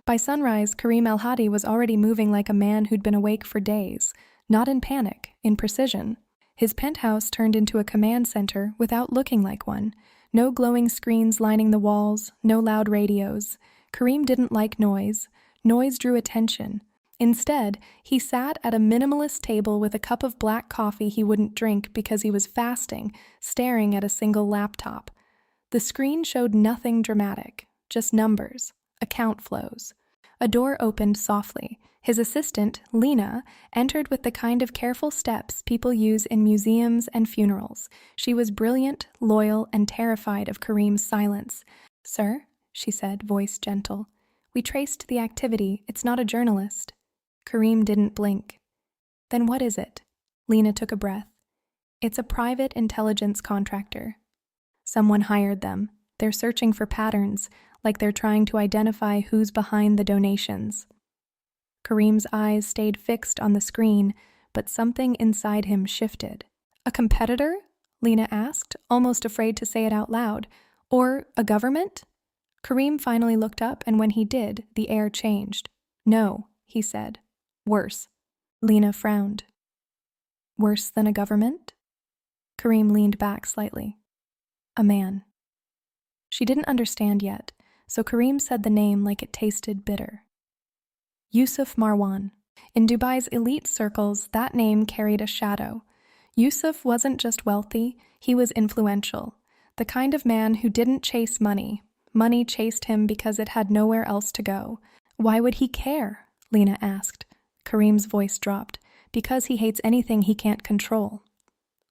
By sunrise, Kareem Al-Hadi was already moving like a man who'd been awake for days, not in panic, in precision. His penthouse turned into a command center without looking like one. No glowing screens lining the walls, no loud radios. Kareem didn't like noise. Noise drew attention. Instead, he sat at a minimalist table with a cup of black coffee he wouldn't drink because he was fasting, staring at a single laptop. The screen showed nothing dramatic, just numbers, account flows. A door opened softly. His assistant, Lena, entered with the kind of careful steps people use in museums and funerals. She was brilliant, loyal, and terrified of Kareem's silence. "Sir," she said, voice gentle, "we traced the activity. It's not a journalist." Kareem didn't blink. "Then what is it?" Lena took a breath. "It's a private intelligence contractor. Someone hired them. They're searching for patterns, like they're trying to identify who's behind the donations." Kareem's eyes stayed fixed on the screen, but something inside him shifted. "A competitor?" Lena asked, almost afraid to say it out loud. "Or a government?" Kareem finally looked up, and when he did, the air changed. "No," he said. "Worse." Lena frowned. "Worse than a government?" Kareem leaned back slightly. "A man." She didn't understand yet, so Kareem said the name like it tasted bitter. Yusuf Marwan. In Dubai's elite circles, that name carried a shadow. Yusuf wasn't just wealthy, he was influential. The kind of man who didn't chase money. Money chased him because it had nowhere else to go. "Why would he care?" Lena asked. Kareem's voice dropped. "Because he hates anything he can't control."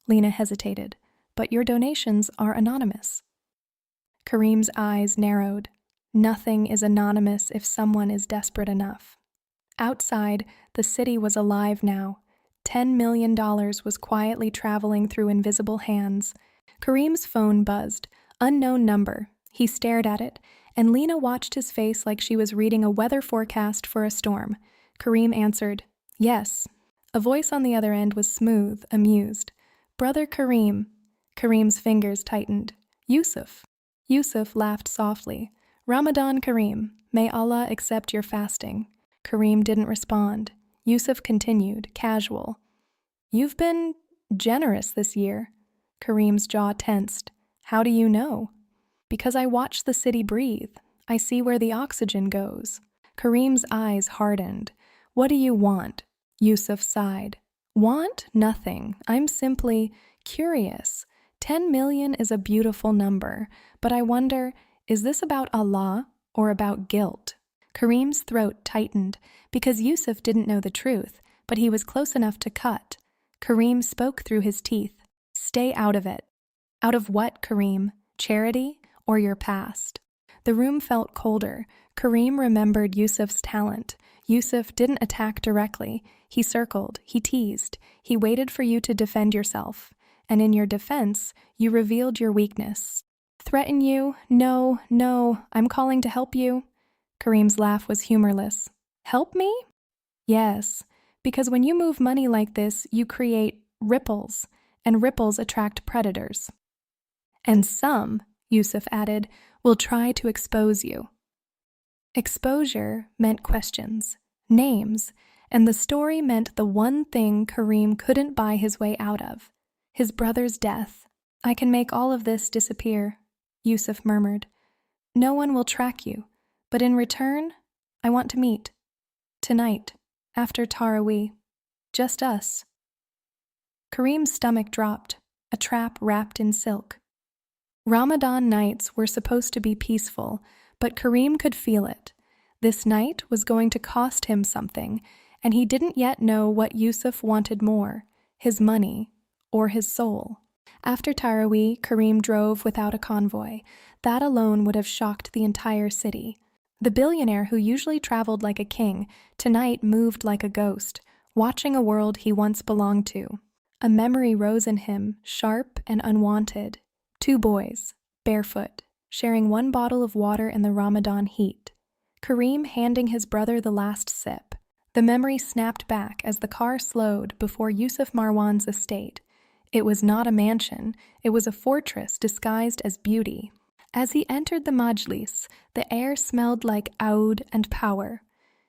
Lena hesitated. "But your donations are anonymous." Kareem's eyes narrowed. Nothing is anonymous if someone is desperate enough. Outside, the city was alive now. $10 million was quietly traveling through invisible hands. Kareem's phone buzzed. Unknown number. He stared at it, and Lena watched his face like she was reading a weather forecast for a storm. Kareem answered, "Yes." A voice on the other end was smooth, amused. "Brother Kareem." Kareem's fingers tightened. "Yusuf." Yusuf laughed softly. "Ramadan Kareem. May Allah accept your fasting." Kareem didn't respond. Yusuf continued, casual. "You've been generous this year." Kareem's jaw tensed. "How do you know?" "Because I watch the city breathe. I see where the oxygen goes." Kareem's eyes hardened. "What do you want?" Yusuf sighed. "Want? Nothing. I'm simply curious. 10 million is a beautiful number, but I wonder, is this about Allah or about guilt?" Kareem's throat tightened because Yusuf didn't know the truth, but he was close enough to cut. Kareem spoke through his teeth. "Stay out of it." "Out of what, Kareem? Charity or your past?" The room felt colder. Kareem remembered Yusuf's talent. Yusuf didn't attack directly. He circled, he teased, he waited for you to defend yourself. And in your defense, you revealed your weakness. "Threaten you? No, I'm calling to help you." Kareem's laugh was humorless. "Help me?" "Yes, because when you move money like this, you create ripples, and ripples attract predators. And some," Yusuf added, "will try to expose you." Exposure meant questions, names, and the story meant the one thing Kareem couldn't buy his way out of. His brother's death. "I can make all of this disappear," Yusuf murmured. "No one will track you, but in return, I want to meet. Tonight, after Taraweeh. Just us." Kareem's stomach dropped, a trap wrapped in silk. Ramadan nights were supposed to be peaceful, but Kareem could feel it. This night was going to cost him something, and he didn't yet know what Yusuf wanted more, his money or his soul. After Taraweeh, Kareem drove without a convoy. That alone would have shocked the entire city. The billionaire who usually traveled like a king, tonight moved like a ghost, watching a world he once belonged to. A memory rose in him, sharp and unwanted. 2 boys, barefoot, sharing 1 bottle of water in the Ramadan heat. Kareem handing his brother the last sip. The memory snapped back as the car slowed before Yusuf Marwan's estate. It was not a mansion, it was a fortress disguised as beauty. As he entered the majlis, the air smelled like oud and power.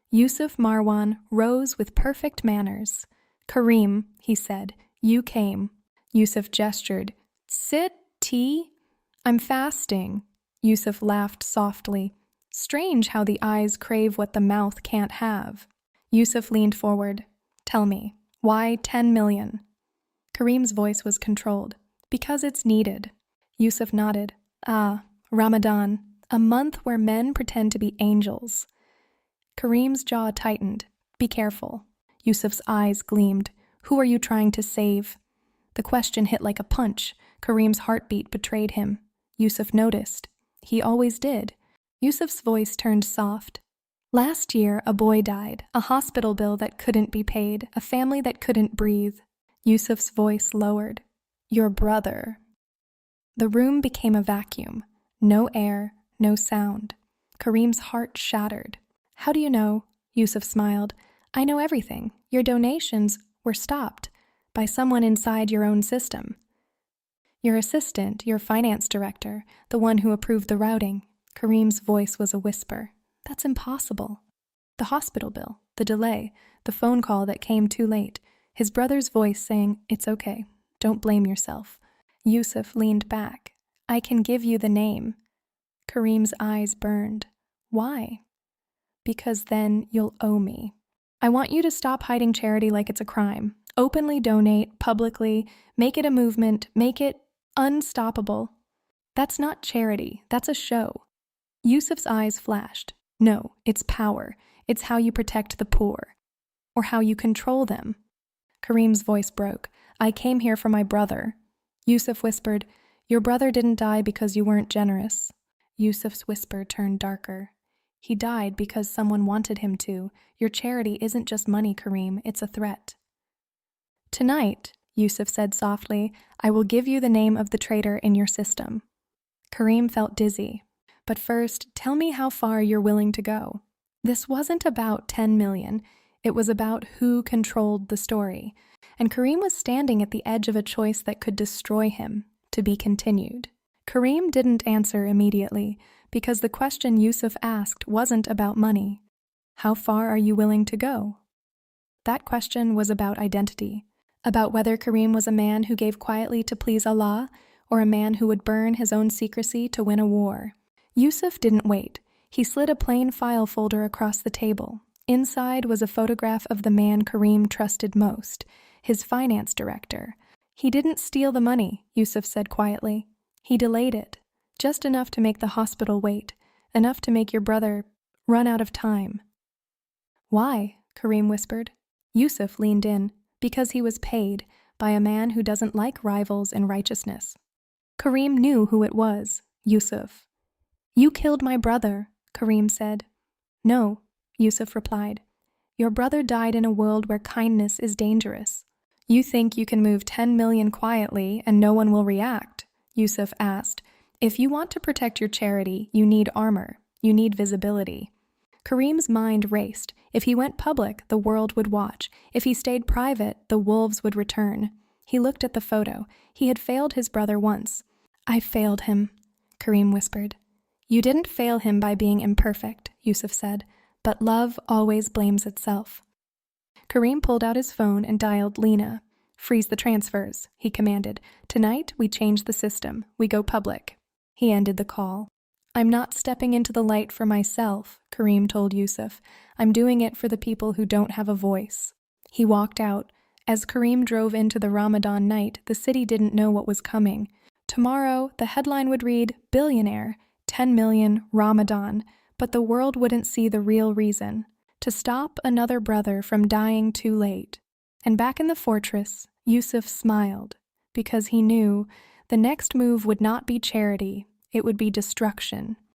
Yusuf Marwan rose with perfect manners. "Kareem," he said, "you came." Yusuf gestured. "Sit, tea?" "I'm fasting." Yusuf laughed softly. Strange how the eyes crave what the mouth can't have. Yusuf leaned forward. "Tell me, why 10 million?" Kareem's voice was controlled. "Because it's needed." Yusuf nodded. "Ah, Ramadan, a month where men pretend to be angels." Kareem's jaw tightened. "Be careful." Yusuf's eyes gleamed. "Who are you trying to save?" The question hit like a punch. Kareem's heartbeat betrayed him. Yusuf noticed. He always did. Yusuf's voice turned soft. "Last year, a boy died, a hospital bill that couldn't be paid, a family that couldn't breathe." Yusuf's voice lowered. "Your brother." The room became a vacuum. No air, no sound. Kareem's heart shattered. "How do you know?" Yusuf smiled. "I know everything. Your donations were stopped by someone inside your own system. Your assistant, your finance director, the one who approved the routing." Kareem's voice was a whisper. "That's impossible." The hospital bill, the delay, the phone call that came too late, his brother's voice saying, "It's okay, don't blame yourself." Yusuf leaned back. "I can give you the name." Kareem's eyes burned. "Why?" "Because then you'll owe me. I want you to stop hiding charity like it's a crime. Openly donate, publicly, make it a movement, make it unstoppable. That's not charity, that's a show." Yusuf's eyes flashed. "No, it's power. It's how you protect the poor. Or how you control them." Kareem's voice broke. "I came here for my brother." Yusuf whispered, "Your brother didn't die because you weren't generous." Yusuf's whisper turned darker. "He died because someone wanted him to. Your charity isn't just money, Kareem, it's a threat." "Tonight," Yusuf said softly, "I will give you the name of the traitor in your system." Kareem felt dizzy. "But first, tell me how far you're willing to go." This wasn't about 10 million. It was about who controlled the story. And Kareem was standing at the edge of a choice that could destroy him. To be continued. Kareem didn't answer immediately, because the question Yusuf asked wasn't about money. How far are you willing to go? That question was about identity, about whether Kareem was a man who gave quietly to please Allah, or a man who would burn his own secrecy to win a war. Yusuf didn't wait. He slid a plain file folder across the table. Inside was a photograph of the man Kareem trusted most, his finance director. "He didn't steal the money," Yusuf said quietly. "He delayed it, just enough to make the hospital wait, enough to make your brother run out of time." "Why?" Kareem whispered. Yusuf leaned in. "Because he was paid by a man who doesn't like rivals in righteousness." Kareem knew who it was. Yusuf. "You killed my brother," Kareem said. "No," Yusuf replied. "Your brother died in a world where kindness is dangerous." "You think you can move 10 million quietly and no one will react?" Yusuf asked. "If you want to protect your charity, you need armor. You need visibility." Kareem's mind raced. If he went public, the world would watch. If he stayed private, the wolves would return. He looked at the photo. He had failed his brother once. "I failed him," Kareem whispered. "You didn't fail him by being imperfect," Yusuf said, "but love always blames itself." Kareem pulled out his phone and dialed Lena. "Freeze the transfers," he commanded. "Tonight, we change the system. We go public." He ended the call. "I'm not stepping into the light for myself," Kareem told Yusuf. "I'm doing it for the people who don't have a voice." He walked out. As Kareem drove into the Ramadan night, the city didn't know what was coming. Tomorrow, the headline would read, "Billionaire, 10 million, Ramadan," but the world wouldn't see the real reason. To stop another brother from dying too late. And back in the fortress, Yusuf smiled, because he knew the next move would not be charity, it would be destruction.